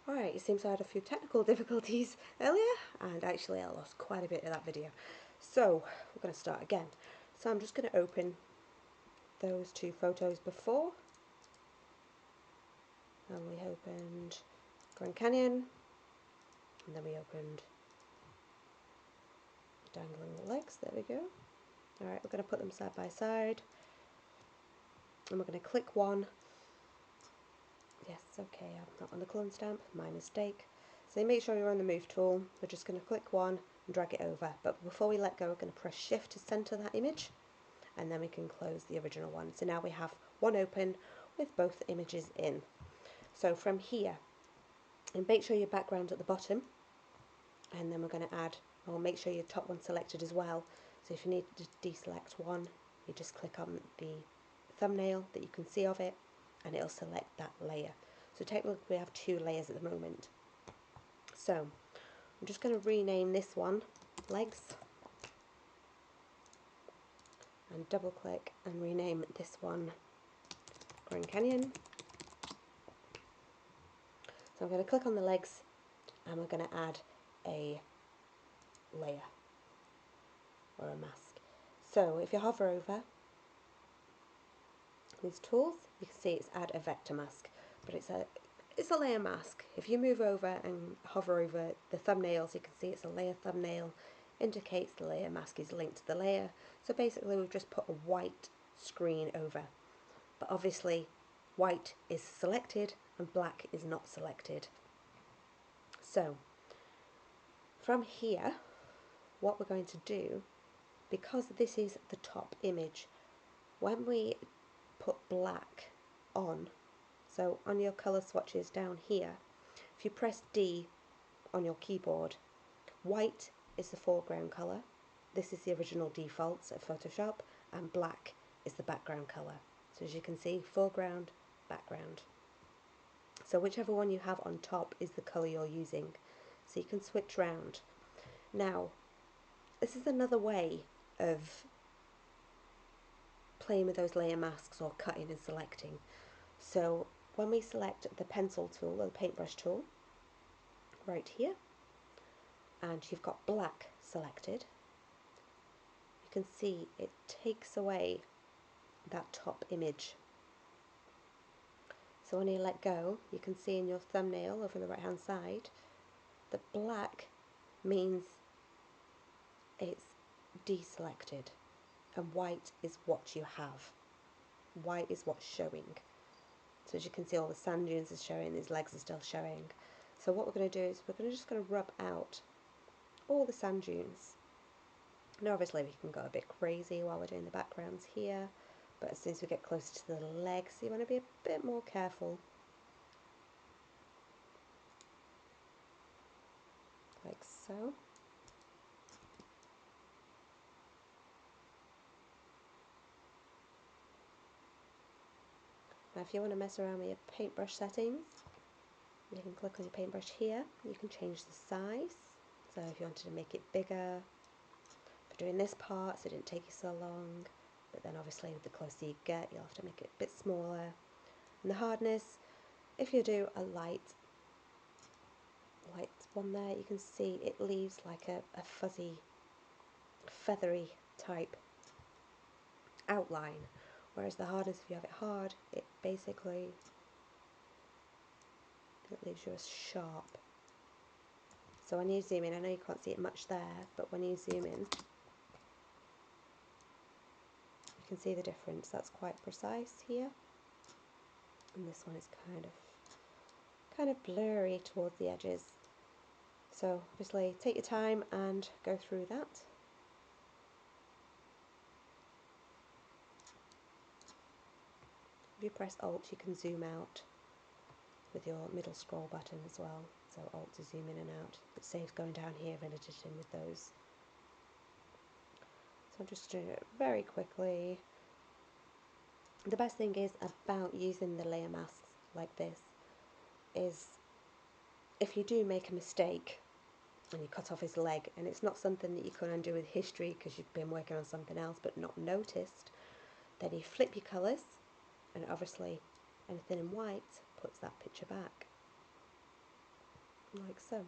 Alright, it seems I had a few technical difficulties earlier, and actually I lost quite a bit of that video. So, we're going to start again. So I'm just going to open those two photos before. And we opened Grand Canyon, and then we opened Dangling the Legs, there we go. Alright, we're going to put them side by side, and we're going to click one. Yes, okay, I'm not on the clone stamp, my mistake. So make sure you're on the move tool. We're just going to click one and drag it over. But before we let go, we're going to press shift to center that image, and then we can close the original one. So now we have one open with both images in. So from here, and make sure your background's at the bottom, and then we're going to add, or make sure your top one's selected as well. So if you need to deselect one, you just click on the thumbnail that you can see of it, and it'll select that layer. So technically we have two layers at the moment. So I'm just going to rename this one Legs, and double click and rename this one Grand Canyon. So I'm going to click on the legs, and we're going to add a layer or a mask. So if you hover over these tools, you can see it's add a vector mask, but it's a layer mask. If you move over and hover over the thumbnails, you can see it's a layer thumbnail, indicates the layer mask is linked to the layer. So basically we've just put a white screen over, but obviously white is selected and black is not selected. So from here, what we're going to do, because this is the top image, when we put black on, so on your colour swatches down here, if you press D on your keyboard, white is the foreground colour, this is the original defaults of Photoshop, and black is the background colour. So as you can see, foreground, background. So whichever one you have on top is the colour you're using. So you can switch round. Now, this is another way of playing with those layer masks or cutting and selecting. So when we select the pencil tool or the paintbrush tool, right here, and you've got black selected, you can see it takes away that top image. So when you let go, you can see in your thumbnail over the right hand side that black means it's deselected, and white is what you have. White is what's showing. So as you can see, all the sand dunes are showing, these legs are still showing. So what we're going to do is we're just going to rub out all the sand dunes. Now obviously we can go a bit crazy while we're doing the backgrounds here, but as soon as we get closer to the legs, you want to be a bit more careful. Like so. Now if you want to mess around with your paintbrush settings, you can click on your paintbrush here. You can change the size. So if you wanted to make it bigger, for doing this part so it didn't take you so long, but then obviously the closer you get, you'll have to make it a bit smaller. And the hardness, if you do a light one there, you can see it leaves like a fuzzy, feathery type outline, whereas the hardness, if you have it hard, it basically leaves you as sharp. So when you zoom in, I know you can't see it much there, but when you zoom in, you can see the difference. That's quite precise here, and this one is kind of blurry towards the edges. So obviously take your time and go through that. If you press Alt, you can zoom out with your middle scroll button as well. So Alt to zoom in and out. It saves going down here and editing with those. So I'm just doing it very quickly. The best thing is about using the layer masks like this is if you do make a mistake and you cut off his leg, and it's not something that you can undo with history because you've been working on something else but not noticed, then you flip your colours, and obviously anything in white puts that picture back. like so.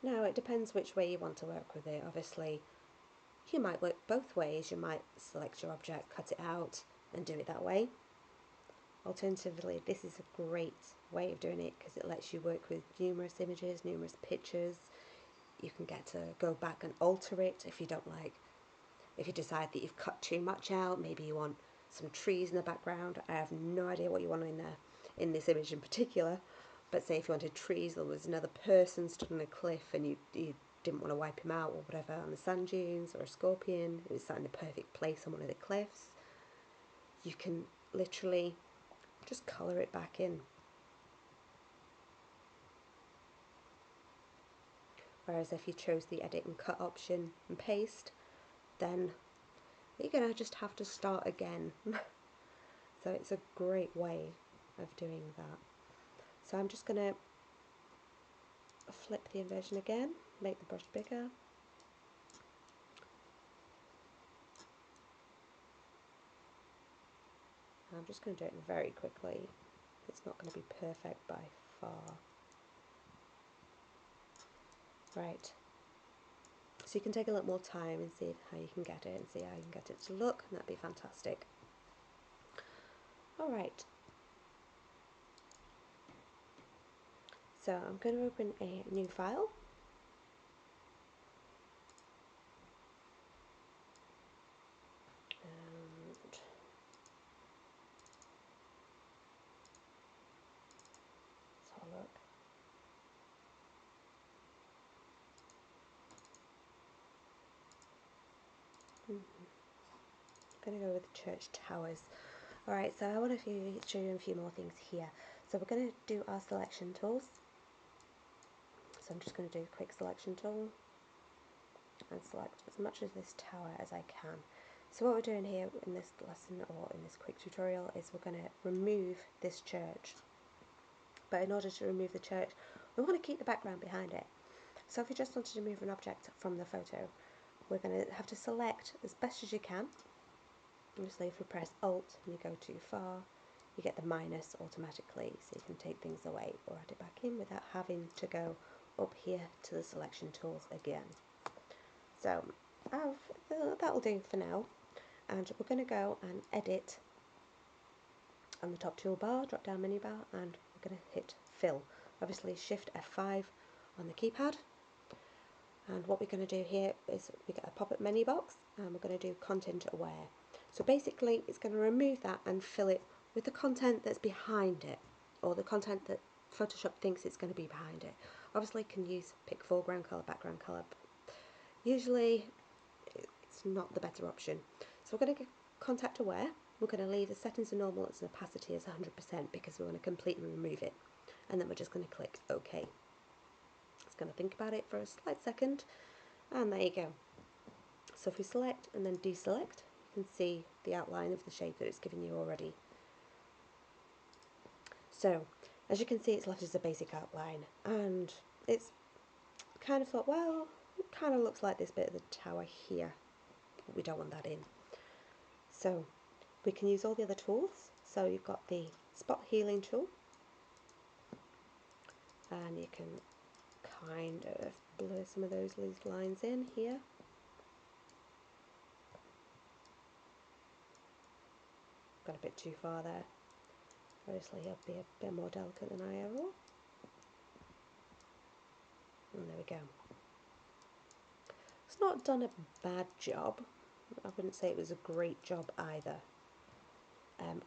Now it depends which way you want to work with it. Obviously you might work both ways. You might select your object, cut it out and do it that way. Alternatively, this is a great way of doing it because it lets you work with numerous images, numerous pictures. You can get to go back and alter it if you don't like. If you decide that you've cut too much out, maybe you want some trees in the background. I have no idea what you want in there, in this image in particular. But say if you wanted trees, there was another person stood on a cliff and you didn't want to wipe him out or whatever on the sand dunes, or a scorpion, it was sat in the perfect place on one of the cliffs. You can literally just colour it back in. Whereas if you chose the edit and cut option and paste, then you're going to just have to start again. So it's a great way of doing that. So I'm just going to flip the inversion again, make the brush bigger. I'm just going to do it very quickly. It's not going to be perfect by far. Right. So you can take a little more time and see how you can get it and see how you can get it to look, and that'd be fantastic. Alright. So I'm going to open a new file. And let's have a look. I'm going to go with church towers. Alright, so I want to show you a few more things here. So we're going to do our selection tools. So I'm just going to do a quick selection tool and select as much of this tower as I can. So what we're doing here in this lesson, or in this quick tutorial, is we're going to remove this church. But in order to remove the church, we want to keep the background behind it. So if you just wanted to move an object from the photo, we're going to have to select as best as you can. Obviously if we press Alt and you go too far, you get the minus automatically, so you can take things away or add it back in without having to go up here to the selection tools again. So that'll do for now, and we're going to go and edit on the top toolbar, drop down menu bar, and we're going to hit fill. Obviously Shift F5 on the keypad, and what we're going to do here is we get a pop-up menu box and we're going to do content aware. So basically it's going to remove that and fill it with the content that's behind it, or the content that Photoshop thinks it's going to be behind it. Obviously you can pick foreground colour, background colour, but usually it's not the better option. So we're going to get content aware. We're going to leave the settings to normal, its opacity as 100% because we want to completely remove it, and then we're just going to click OK. It's going to think about it for a slight second, and there you go. So if we select and then deselect, you can see the outline of the shape that it's given you already. So as you can see, it's left as a basic outline, and it's kind of thought, well, it kind of looks like this bit of the tower here, but we don't want that in. So we can use all the other tools. So you've got the spot healing tool, and you can kind of blur some of those loose lines in here. Got a bit too far there. Obviously he'll be a bit more delicate than I ever will. And there we go. It's not done a bad job. I wouldn't say it was a great job either.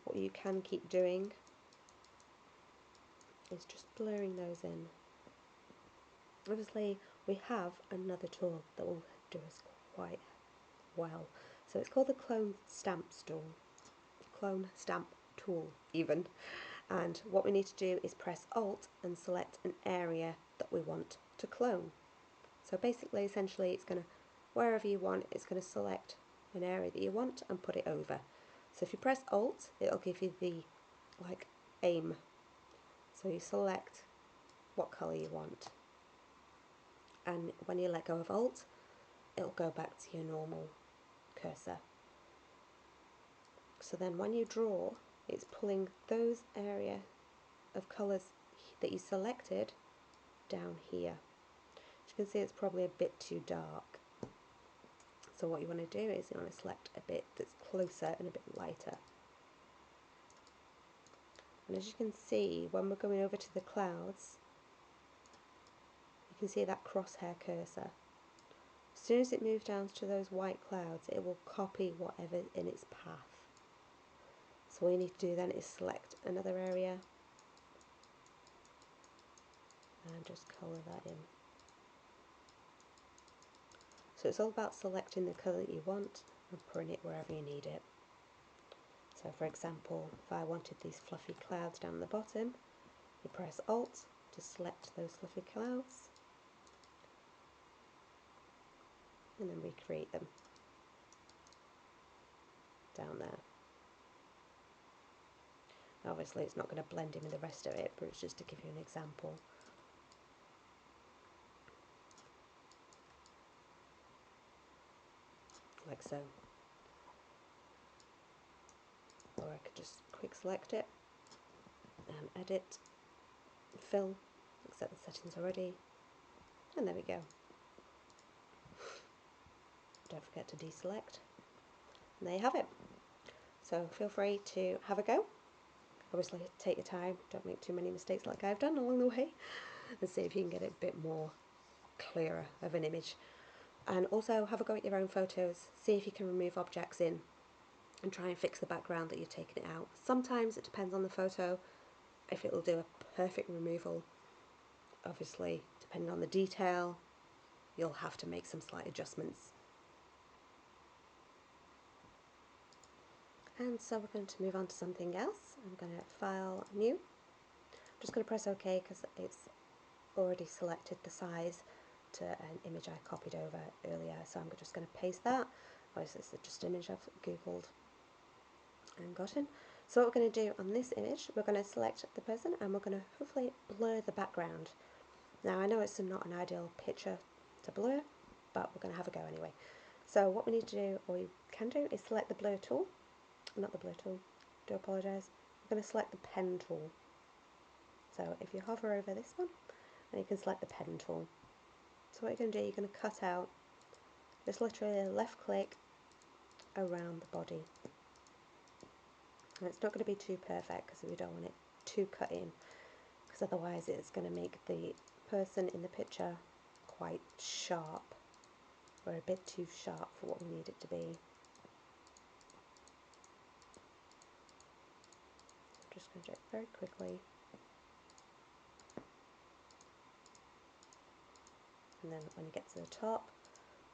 What you can keep doing is just blurring those in. Obviously we have another tool that will do us quite well. So it's called the Clone Stamp Tool even. And what we need to do is press Alt and select an area that we want to clone. So basically, essentially, it's going to, wherever you want, it's going to select an area that you want and put it over. So if you press Alt, it'll give you the aim. So you select what colour you want, and when you let go of Alt, it'll go back to your normal cursor. So then when you draw, it's pulling those area of colours that you selected down here. As you can see, it's probably a bit too dark. So what you want to do is you want to select a bit that's closer and a bit lighter. And as you can see, when we're going over to the clouds, you can see that crosshair cursor. As soon as it moves down to those white clouds, it will copy whatever's in its path. So all you need to do then is select another area and just colour that in. So it's all about selecting the colour that you want and putting it wherever you need it. So for example, if I wanted these fluffy clouds down the bottom, you press Alt to select those fluffy clouds and then recreate them down there. Obviously it's not going to blend in with the rest of it, but it's just to give you an example. Like so. Or I could just quick select it and edit, fill, set the settings already, and there we go. Don't forget to deselect. And there you have it. So feel free to have a go. Obviously take your time, don't make too many mistakes like I've done along the way, and see if you can get it a bit more clearer of an image. And also have a go at your own photos, see if you can remove objects in and try and fix the background that you're taking it out. Sometimes it depends on the photo if it will do a perfect removal. Obviously, depending on the detail, you'll have to make some slight adjustments. And so we're going to move on to something else. I'm going to File, New. I'm just going to press OK because it's already selected the size to an image I copied over earlier. So I'm just going to paste that. Obviously, it's just an image I've Googled and gotten. So what we're going to do on this image, we're going to select the person and we're going to hopefully blur the background. Now I know it's not an ideal picture to blur, but we're going to have a go anyway. So what we need to do, or you can do, is select the blur tool. Not the blur tool, do apologise. We're going to select the pen tool. So if you hover over this one, and you can select the pen tool. So what you're going to do, you're going to cut out, just literally left click around the body. And it's not going to be too perfect because we don't want it too cut in, because otherwise it's going to make the person in the picture quite sharp, or a bit too sharp for what we need it to be. I'm just going to do it very quickly. And then when you get to the top,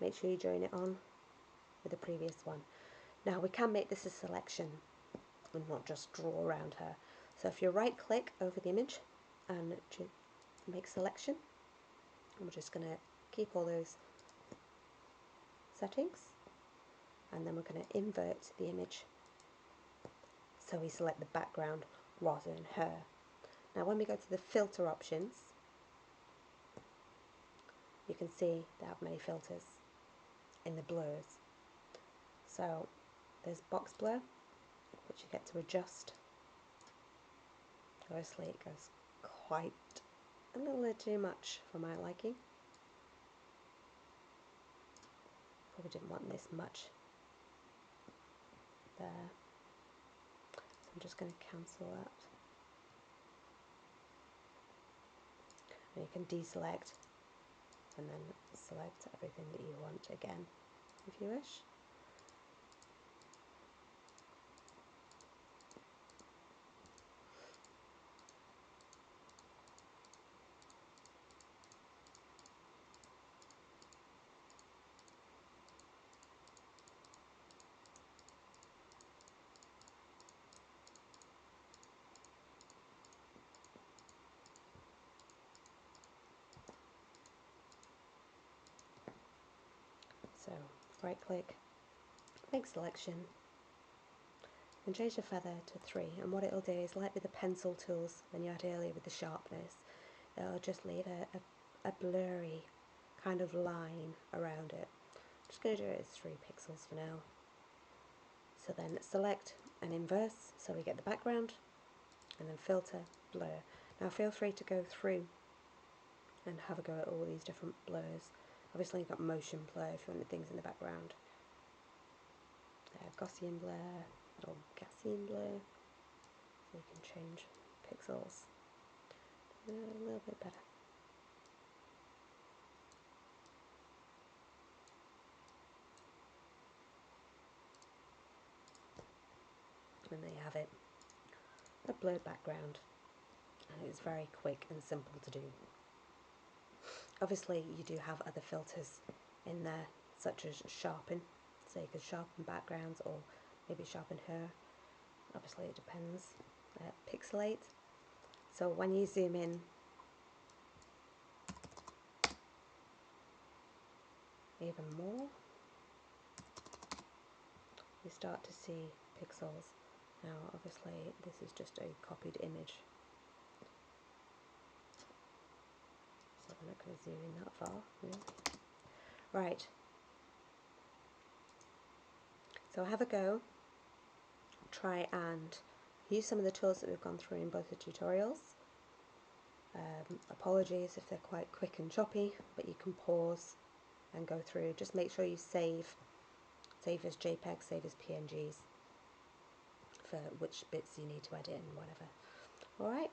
make sure you join it on with the previous one. Now we can make this a selection and not just draw around her. So if you right click over the image and make selection, I'm just going to keep all those settings, and then we're going to invert the image so we select the background rather than her. Now when we go to the filter options, you can see they have many filters in the blurs. So there's box blur, which you get to adjust. Obviously it goes quite a little bit too much for my liking. Probably didn't want this much there. So I'm just going to cancel that. And you can deselect and then select everything that you want again if you wish. So right click, make selection, and change the feather to 3. And what it'll do is, like with the pencil tools when you had earlier with the sharpness, it'll just leave a blurry kind of line around it. I'm just going to do it as 3 pixels for now. So then select and inverse so we get the background, and then filter, blur. Now feel free to go through and have a go at all these different blurs. Obviously you've got motion blur if you want things in the background. Gaussian blur or Gaussian blur, so you can change pixels a little bit better. And there you have it, a blurred background, and it's very quick and simple to do. Obviously you do have other filters in there, such as sharpen, so you could sharpen backgrounds or maybe sharpen hair. Obviously it depends. Pixelate, so when you zoom in even more, you start to see pixels. Now obviously this is just a copied image, so I'm not going to zoom in that far, really. Right, so have a go, try and use some of the tools that we've gone through in both the tutorials. Apologies if they're quite quick and choppy, but you can pause and go through. Just make sure you save as JPEG, save as PNGs for which bits you need to edit and whatever. Alright,